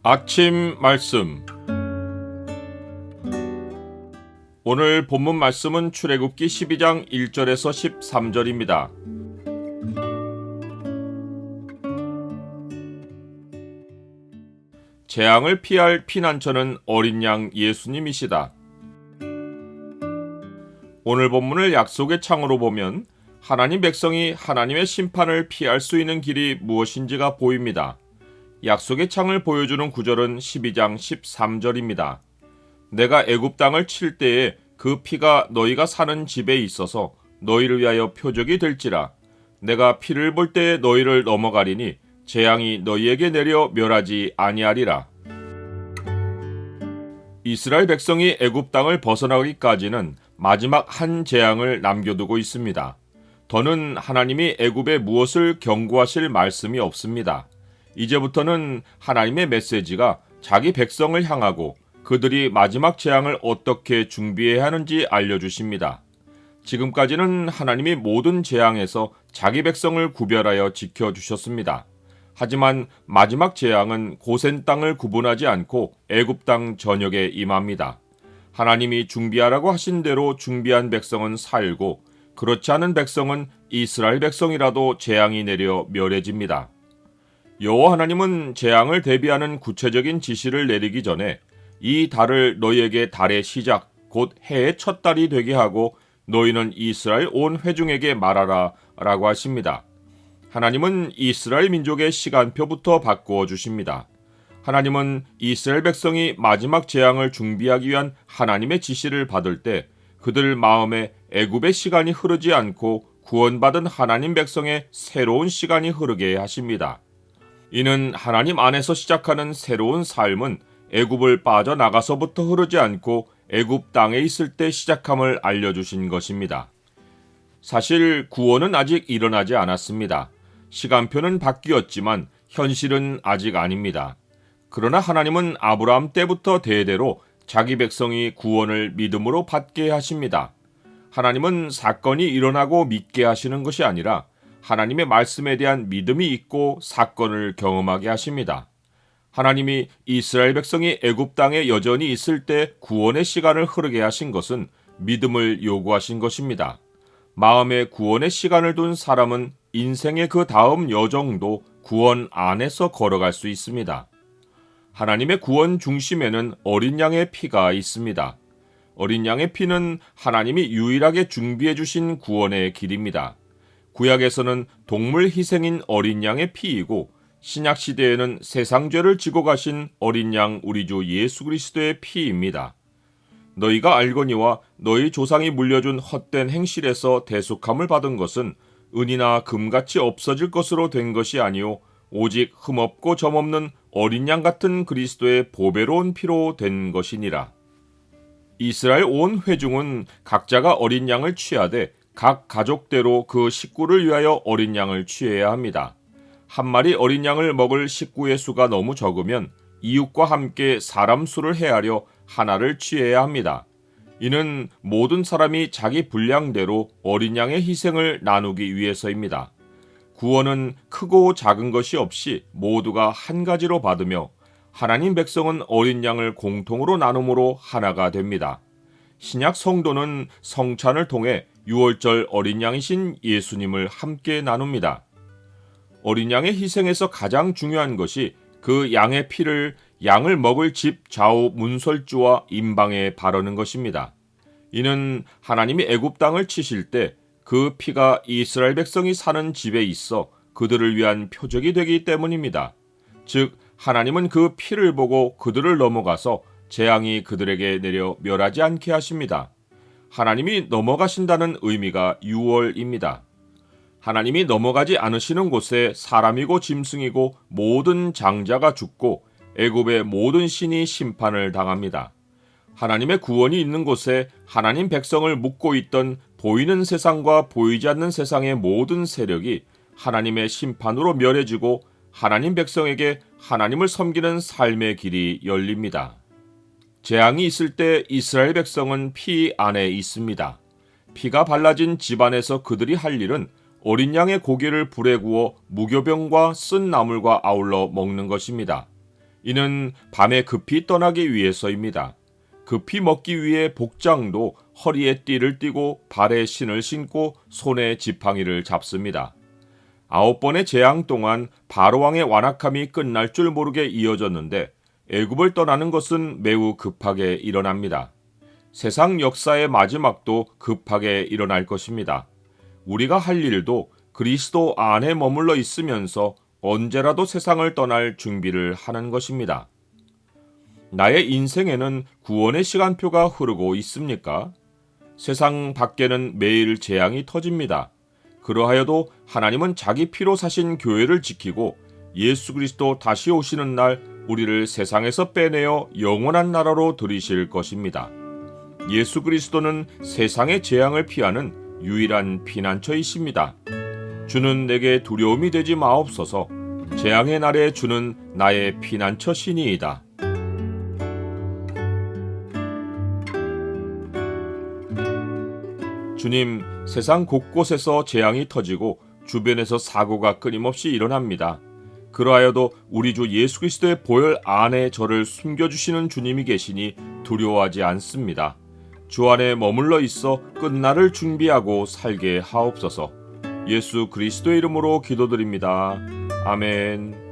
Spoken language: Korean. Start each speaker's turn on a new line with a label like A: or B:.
A: 아침 말씀. 오늘 본문 말씀은 출애굽기 12장 1절에서 13절입니다. 재앙을 피할 피난처는 어린 양 예수님이시다. 오늘 본문을 약속의 창으로 보면 하나님 백성이 하나님의 심판을 피할 수 있는 길이 무엇인지가 보입니다. 약속의 창을 보여주는 구절은 12장 13절입니다. 내가 애굽 땅을 칠 때에 그 피가 너희가 사는 집에 있어서 너희를 위하여 표적이 될지라. 내가 피를 볼 때에 너희를 넘어가리니 재앙이 너희에게 내려 멸하지 아니하리라. 이스라엘 백성이 애굽 땅을 벗어나기까지는 마지막 한 재앙을 남겨두고 있습니다. 더는 하나님이 애굽에 무엇을 경고하실 말씀이 없습니다. 이제부터는 하나님의 메시지가 자기 백성을 향하고 그들이 마지막 재앙을 어떻게 준비해야 하는지 알려주십니다. 지금까지는 하나님이 모든 재앙에서 자기 백성을 구별하여 지켜주셨습니다. 하지만 마지막 재앙은 고센 땅을 구분하지 않고 애굽 땅 전역에 임합니다. 하나님이 준비하라고 하신 대로 준비한 백성은 살고 그렇지 않은 백성은 이스라엘 백성이라도 재앙이 내려 멸해집니다. 여호와 하나님은 재앙을 대비하는 구체적인 지시를 내리기 전에 이 달을 너희에게 달의 시작 곧 해의 첫 달이 되게 하고 너희는 이스라엘 온 회중에게 말하라 라고 하십니다. 하나님은 이스라엘 민족의 시간표부터 바꾸어 주십니다. 하나님은 이스라엘 백성이 마지막 재앙을 준비하기 위한 하나님의 지시를 받을 때 그들 마음에 애굽의 시간이 흐르지 않고 구원받은 하나님 백성의 새로운 시간이 흐르게 하십니다. 이는 하나님 안에서 시작하는 새로운 삶은 애굽을 빠져나가서부터 흐르지 않고 애굽 땅에 있을 때 시작함을 알려주신 것입니다. 사실 구원은 아직 일어나지 않았습니다. 시간표는 바뀌었지만 현실은 아직 아닙니다. 그러나 하나님은 아브라함 때부터 대대로 자기 백성이 구원을 믿음으로 받게 하십니다. 하나님은 사건이 일어나고 믿게 하시는 것이 아니라 하나님의 말씀에 대한 믿음이 있고 사건을 경험하게 하십니다. 하나님이 이스라엘 백성이 애굽 땅에 여전히 있을 때 구원의 시간을 흐르게 하신 것은 믿음을 요구하신 것입니다. 마음에 구원의 시간을 둔 사람은 인생의 그 다음 여정도 구원 안에서 걸어갈 수 있습니다. 하나님의 구원 중심에는 어린 양의 피가 있습니다. 어린 양의 피는 하나님이 유일하게 준비해 주신 구원의 길입니다. 구약에서는 동물 희생인 어린 양의 피이고 신약 시대에는 세상 죄를 지고 가신 어린 양 우리 주 예수 그리스도의 피입니다. 너희가 알거니와 너희 조상이 물려준 헛된 행실에서 대속함을 받은 것은 은이나 금같이 없어질 것으로 된 것이 아니요 오직 흠없고 점없는 어린 양 같은 그리스도의 보배로운 피로 된 것이니라. 이스라엘 온 회중은 각자가 어린 양을 취하되 각 가족대로 그 식구를 위하여 어린 양을 취해야 합니다. 한 마리 어린 양을 먹을 식구의 수가 너무 적으면 이웃과 함께 사람 수를 헤아려 하나를 취해야 합니다. 이는 모든 사람이 자기 분량대로 어린 양의 희생을 나누기 위해서입니다. 구원은 크고 작은 것이 없이 모두가 한 가지로 받으며 하나님 백성은 어린 양을 공통으로 나눔으로 하나가 됩니다. 신약 성도는 성찬을 통해 유월절 어린 양이신 예수님을 함께 나눕니다. 어린 양의 희생에서 가장 중요한 것이 그 양의 피를 양을 먹을 집 좌우 문설주와 임방에 바르는 것입니다. 이는 하나님이 애굽 땅을 치실 때 그 피가 이스라엘 백성이 사는 집에 있어 그들을 위한 표적이 되기 때문입니다. 즉 하나님은 그 피를 보고 그들을 넘어가서 재앙이 그들에게 내려 멸하지 않게 하십니다. 하나님이 넘어가신다는 의미가 유월입니다. 하나님이 넘어가지 않으시는 곳에 사람이고 짐승이고 모든 장자가 죽고 애굽의 모든 신이 심판을 당합니다. 하나님의 구원이 있는 곳에 하나님 백성을 묶고 있던 보이는 세상과 보이지 않는 세상의 모든 세력이 하나님의 심판으로 멸해지고 하나님 백성에게 하나님을 섬기는 삶의 길이 열립니다. 재앙이 있을 때 이스라엘 백성은 피 안에 있습니다. 피가 발라진 집안에서 그들이 할 일은 어린 양의 고기를 불에 구워 무교병과 쓴 나물과 아울러 먹는 것입니다. 이는 밤에 급히 떠나기 위해서입니다. 급히 먹기 위해 복장도 허리에 띠를 띠고 발에 신을 신고 손에 지팡이를 잡습니다. 9번의 재앙 동안 바로왕의 완악함이 끝날 줄 모르게 이어졌는데 애굽을 떠나는 것은 매우 급하게 일어납니다. 세상 역사의 마지막도 급하게 일어날 것입니다. 우리가 할 일도 그리스도 안에 머물러 있으면서 언제라도 세상을 떠날 준비를 하는 것입니다. 나의 인생에는 구원의 시간표가 흐르고 있습니까? 세상 밖에는 매일 재앙이 터집니다. 그러하여도 하나님은 자기 피로 사신 교회를 지키고 예수 그리스도 다시 오시는 날 우리를 세상에서 빼내어 영원한 나라로 들이실 것입니다. 예수 그리스도는 세상의 재앙을 피하는 유일한 피난처이십니다. 주는 내게 두려움이 되지 마옵소서. 재앙의 날에 주는 나의 피난처 신이이다. 주님, 세상 곳곳에서 재앙이 터지고 주변에서 사고가 끊임없이 일어납니다. 그러하여도 우리 주 예수 그리스도의 보혈 안에 저를 숨겨주시는 주님이 계시니 두려워하지 않습니다. 주 안에 머물러 있어 끝날을 준비하고 살게 하옵소서. 예수 그리스도의 이름으로 기도드립니다. 아멘.